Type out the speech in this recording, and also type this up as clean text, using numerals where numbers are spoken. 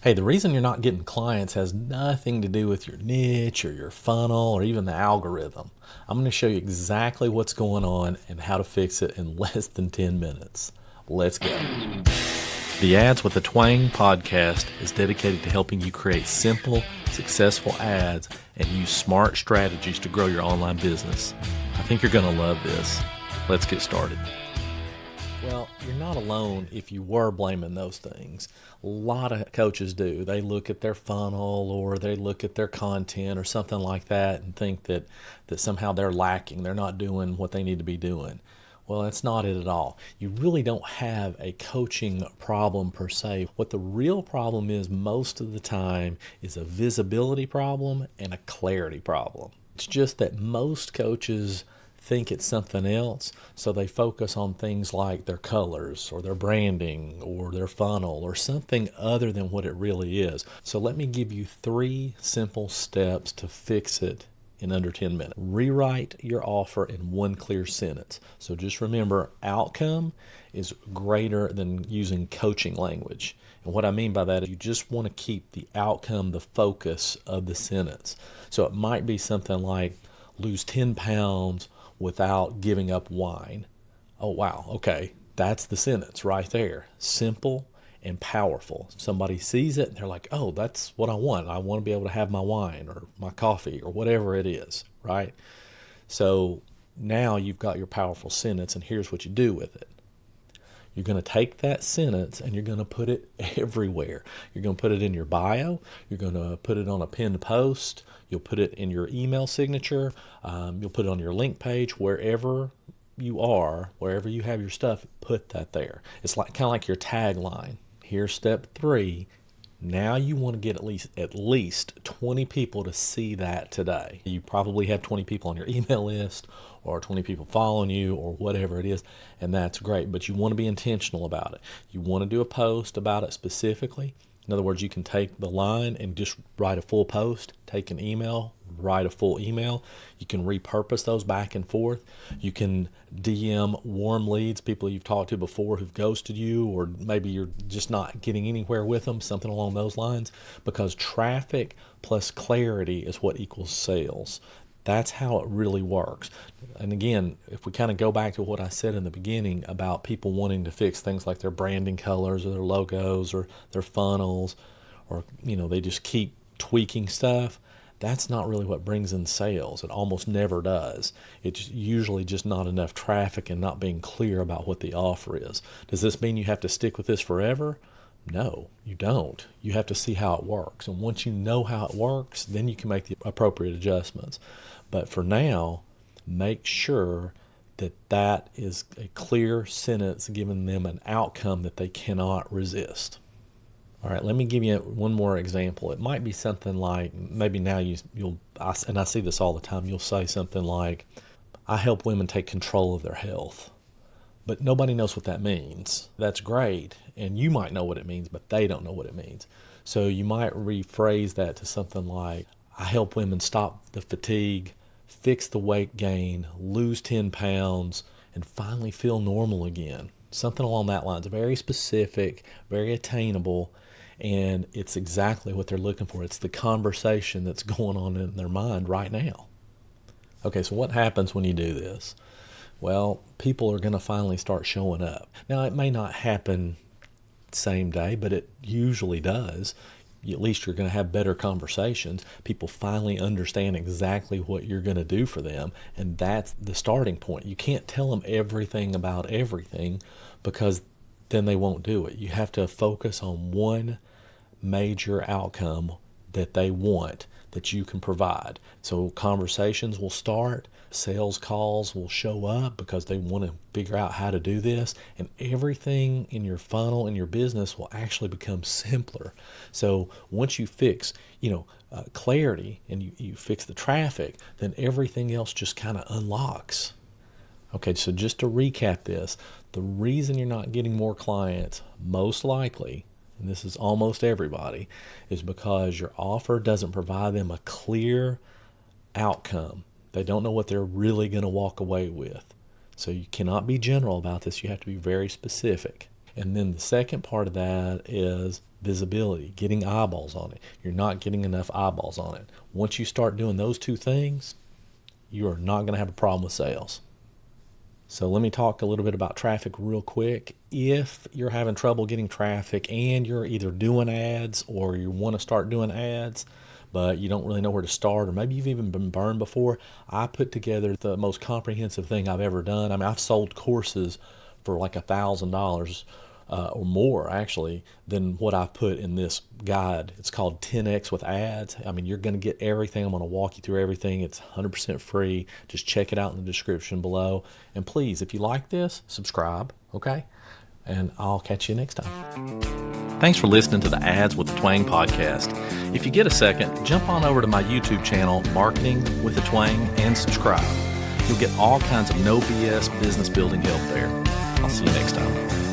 Hey, the reason you're not getting clients has nothing to do with your niche or your funnel or even the algorithm. I'm going to show you exactly what's going on and how to fix it in less than 10 minutes. Let's go. The Ads with the Twang podcast is dedicated to helping you create simple, successful ads and use smart strategies to grow your online business. I think you're going to love this. Let's get started. Well, you're not alone if you were blaming those things. A lot of coaches do. They look at their funnel or they look at their content or something like that and think that somehow they're lacking. They're not doing what they need to be doing. Well, that's not it at all. You really don't have a coaching problem per se. What the real problem is most of the time is a visibility problem and a clarity problem. It's just that most coaches think it's something else, so they focus on things like their colors or their branding or their funnel or something other than what it really is. So let me give you 3 simple steps to fix it in under 10 minutes. Rewrite your offer in one clear sentence. So just remember, outcome is greater than using coaching language. And what I mean by that is you just want to keep the outcome the focus of the sentence. So it might be something like lose 10 pounds without giving up wine. Oh, wow. Okay. That's the sentence right there. Simple and powerful. Somebody sees it and they're like, oh, that's what I want. I want to be able to have my wine or my coffee or whatever it is, right? So now you've got your powerful sentence, and here's what you do with it. You're going to take that sentence and you're going to put it everywhere. You're going to put it in your bio. You're going to put it on a pinned post. You'll put it in your email signature. You'll put it on your link page. Wherever you are, wherever you have your stuff, put that there. It's like kind of like your tagline. Here's step 3. Now you want to get at least 20 people to see that today. You probably have 20 people on your email list or 20 people following you or whatever it is, and that's great. But you want to be intentional about it. You want to do a post about it specifically. In other words, you can take the line and just write a full post, take an email, write a full email. You can repurpose those back and forth. You can DM warm leads, people you've talked to before who've ghosted you, or maybe you're just not getting anywhere with them, something along those lines, because traffic plus clarity is what equals sales. That's how it really works. And again, if we kind of go back to what I said in the beginning about people wanting to fix things like their branding colors or their logos or their funnels, or they just keep tweaking stuff, that's not really what brings in sales. It almost never does. It's usually just not enough traffic and not being clear about what the offer is. Does this mean you have to stick with this forever? No, you don't. You have to see how it works. And once you know how it works, then you can make the appropriate adjustments. But for now, make sure that is a clear sentence giving them an outcome that they cannot resist. All right, let me give you one more example. It might be something like, maybe now and I see this all the time, you'll say something like, I help women take control of their health. But nobody knows what that means. That's great, and you might know what it means, but they don't know what it means. So you might rephrase that to something like, I help women stop the fatigue, fix the weight gain, lose 10 pounds, and finally feel normal again. Something along that lines. Very specific, very attainable, and it's exactly what they're looking for. It's the conversation that's going on in their mind right now. Okay, so what happens when you do this? Well, people are going to finally start showing up. Now, it may not happen same day, but it usually does. At least you're going to have better conversations. People finally understand exactly what you're going to do for them, and that's the starting point. You can't tell them everything about everything because then they won't do it. You have to focus on one major outcome that they want that you can provide. So conversations will start, sales calls will show up because they want to figure out how to do this, and everything in your funnel and your business will actually become simpler. So once you fix, clarity and you fix the traffic, then everything else just kind of unlocks. Okay, so just to recap this, the reason you're not getting more clients, most likely, and this is almost everybody, is because your offer doesn't provide them a clear outcome. They don't know what they're really going to walk away with. So you cannot be general about this. You have to be very specific. And then the second part of that is visibility, getting eyeballs on it. You're not getting enough eyeballs on it. Once you start doing those two things, you are not going to have a problem with sales. So let me talk a little bit about traffic real quick. If you're having trouble getting traffic and you're either doing ads or you want to start doing ads, but you don't really know where to start, or maybe you've even been burned before, I put together the most comprehensive thing I've ever done. I mean, I've sold courses for like $1,000 or more actually than what I've put in this guide. It's called 10X with ads. I mean, you're going to get everything. I'm going to walk you through everything. It's 100% free. Just check it out in the description below. And please, if you like this, subscribe, okay? And I'll catch you next time. Thanks for listening to the Ads with the Twang podcast. If you get a second, jump on over to my YouTube channel, Marketing with the Twang, and subscribe. You'll get all kinds of no BS business building help there. I'll see you next time.